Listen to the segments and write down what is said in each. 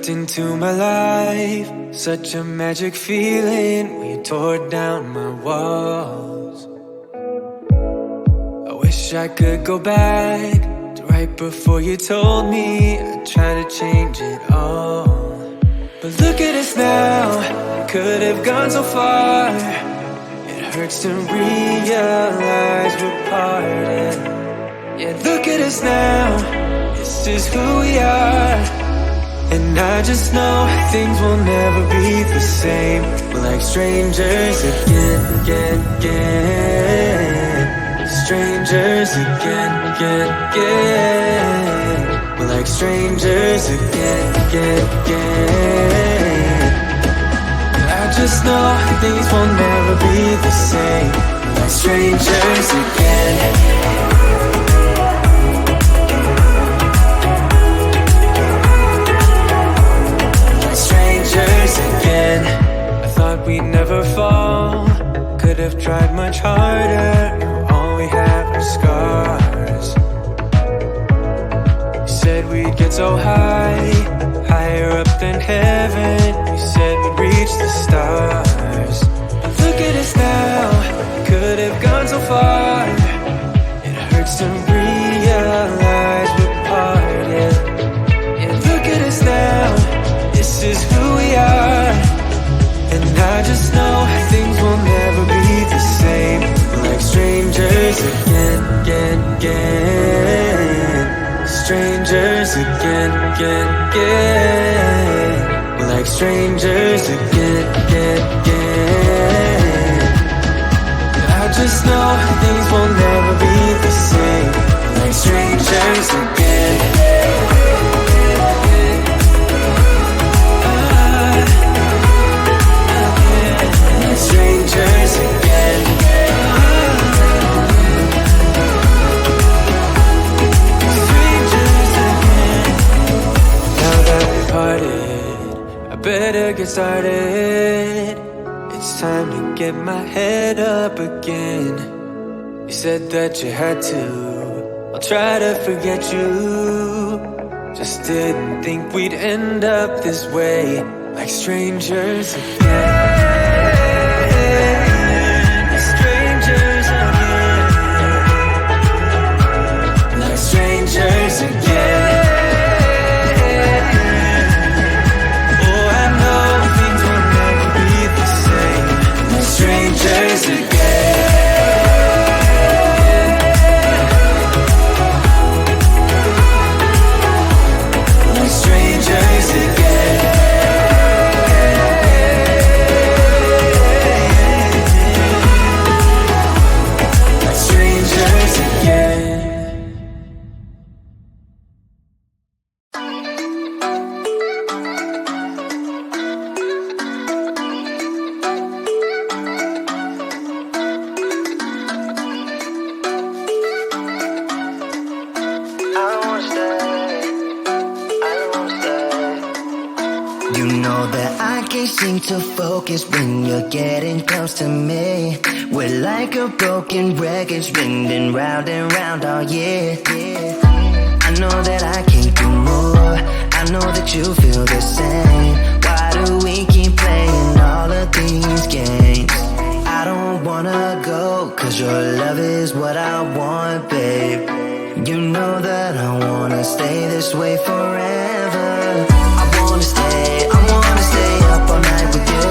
stepped into my life. Such a magic feeling when you tore down my walls. I wish I could go back to right before you told me I'd try to change it all. But look at us now, we could have gone so far. It hurts to realize we're parted. Yeah, look at us now, this is who we are. And I just know things will never be the same. We're like strangers again. Strangers again. We're like strangers again. I just know things will never be the same. We're like strangers again. Again, I thought we'd never fall. Could have tried much harder. Now all we have are scars. You said we'd get so high, higher up than heaven. You said we'd reach the stars. But look at us now, could have gone so far. It hurts to realize we're parted. Yeah, look at us now, this is who we are. And I just know things will never be the same. We're like strangers again. Strangers again. We're like strangers again. I just know things will never be the same. We're like strangers again. Strangers again. Strangers again. Now that we parted, I better get started. It's time to get my head up again. You said that you had to, I'll try to forget you. Just didn't think we'd end up this way, like strangers again. Strangers again. Oh, I know things will never be the same. Strangers again. Strangers again. Strangers again. Seem to focus when you're getting close to me. We're like a broken record spinning round and round all year. I know that I can't do more. I know that you feel the same. Why do we keep playing all of these games? I don't wanna go, cause your love is what I want, babe. You know that I wanna stay this way forever. I wanna stay up all night with you.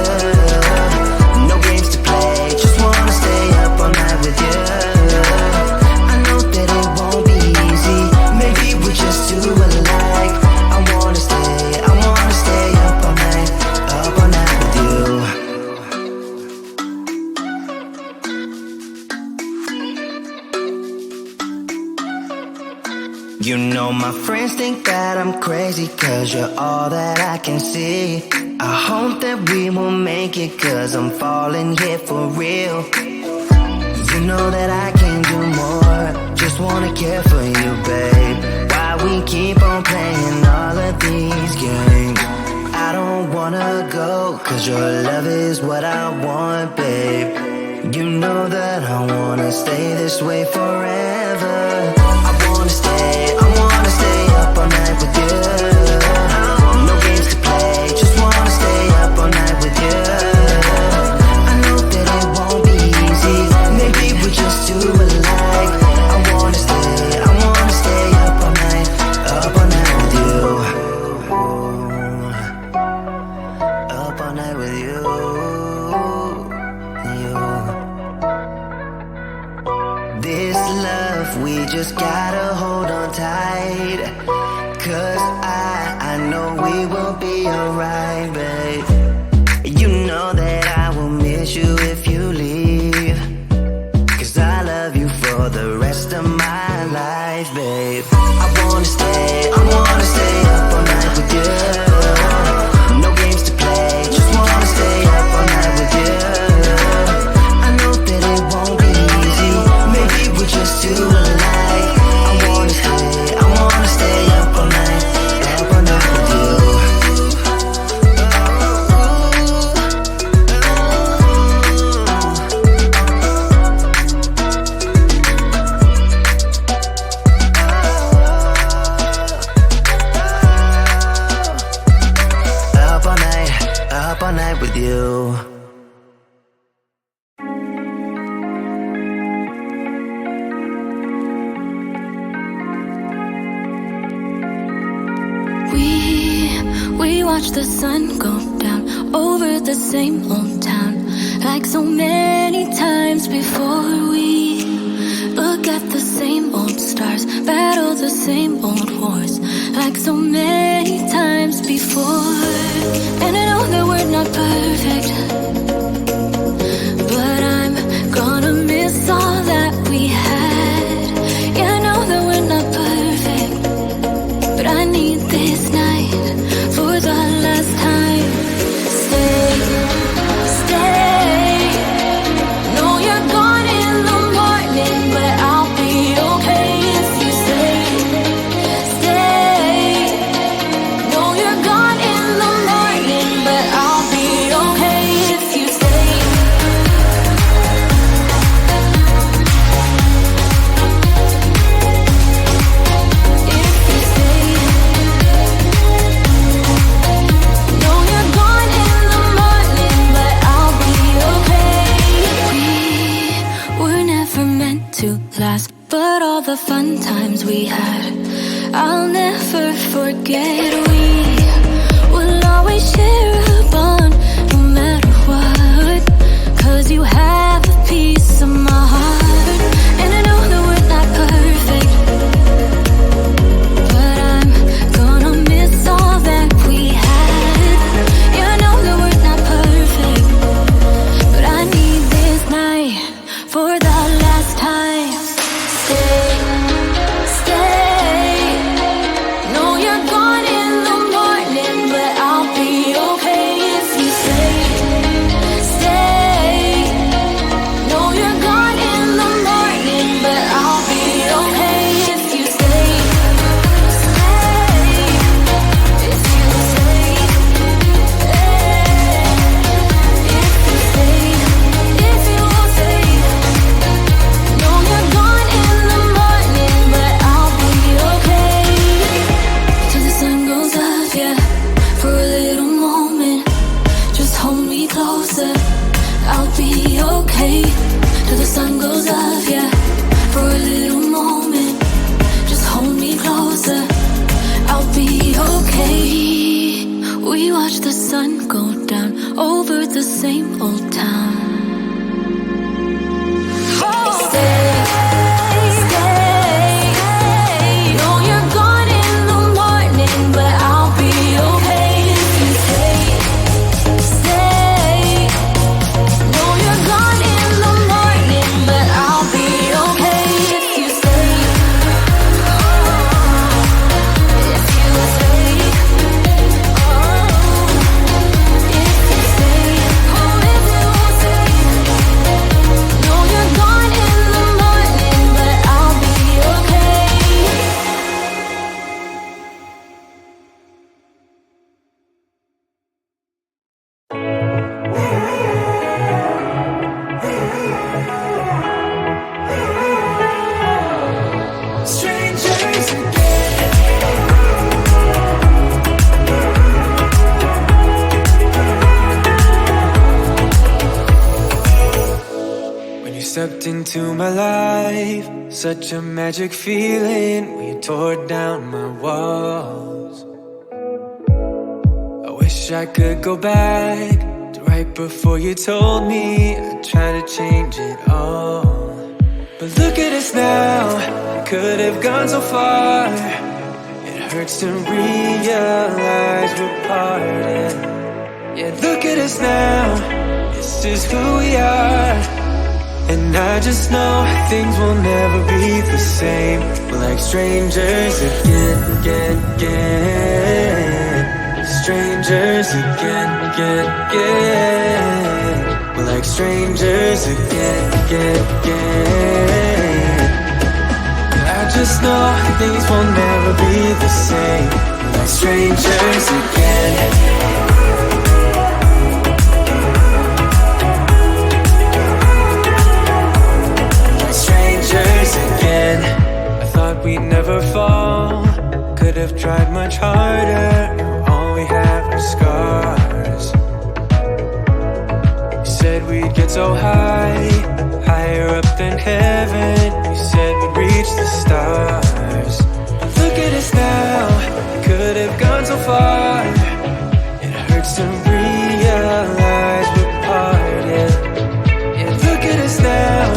No games to play, just wanna stay up all night with you. I know that it won't be easy, maybe we're just too alike. I wanna stay up all night with you. You know my friends think that I'm crazy, cause you're all that I can see. I hope that we will make it, cause I'm falling here for real. You know that I can't do more, just wanna care for you, babe. Why we keep on playing all of these games? I don't wanna go, cause your love is what I want, babe. You know that I wanna stay this way forever. I wanna stay up all night with you. No games to play. just gotta hold on tight. Cause I know we will be alright, babe. You know that I will miss you if you leave. Cause I love you for the rest of my life, babe. I wanna stay up all night with you. No games to play, just wanna stay up all night with you. I know that it won't be easy, maybe we're just too alike. I wanna stay up all night with you. Up all night with you. We watch the sun go down over the same old town, like so many times before. We look at the same old stars, battle the same old wars, like so many times before. And I know that we're not perfect, but I'm gonna miss all that we had. Yeah, I know that we're not perfect, but I need this night for the last time. Stay. Know you're gone in the morning, but I'll be okay if you stay. Know you're gone in the morning, but I'll be okay if you stay. If you stay. Know you're gone in the morning, but I'll be okay. We were never meant to last, but all the fun times we had, I'll never forget. We will always share a bond, no matter what. Cause you have a piece of my heart. And I know that we're not perfect, but I'm gonna miss all that we had. Yeah, I know that we're not perfect, but I need this night for the last time. Stay. Know you're gone in the morning, but I'll be okay if you stay. Know you're gone in the morning, but I'll be okay if you stay. If you stay. If you stay. Know you're gone in the morning, but I'll be okay. Till the sun goes up, yeah, for a little moment. Just hold me closer, I'll be okay. Till the sun goes up, yeah, for a little moment. Just hold me closer, I'll be okay. We watch the sun go down over the same old town. Stay. Know you're gone in the morning, but I'll be okay if you stay. Know you're gone in the morning, but I'll be okay if you stay. If you stay. If you stay. Oh, if you stay. Know you're gone in the morning, but I'll be okay. Strangers again. When you stepped into my life, such a magic feeling when you tore down my walls. I wish I could go back to right before you told me I'd try to change it all. But look at us now, could have gone so far. It hurts to realize we're parted. Yeah, look at us now, this is who we are. And I just know things will never be the same. We're like strangers again. Strangers again. We're like strangers again. I just know things will never be the same. We're like strangers again. Again, I thought we'd never fall. Could have tried much harder. Now all we have are scars. You said we'd get so high, higher up than heaven. You said we'd reach the stars. But look at us now, could have gone so far. It hurts to realize we're parted. Yeah, look at us now,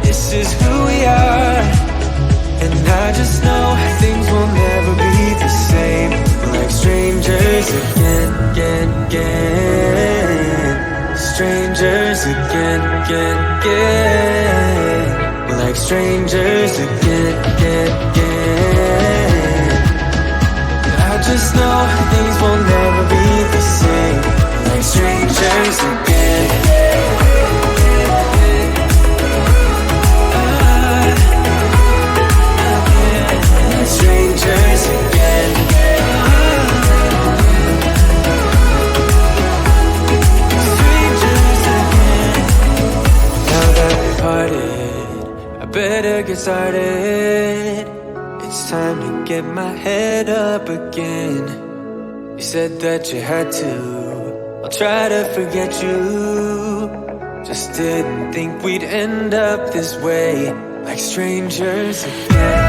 this is who we are. And I just know things will never be the same. We're like strangers again. Strangers again. We're like strangers again. I just know things will never be the same. We're like strangers again. Strangers again. Strangers again. Now that we parted, I better get started. It's time to get my head up again. You said that you had to, I'll try to forget you. Just didn't think we'd end up this way, like strangers again.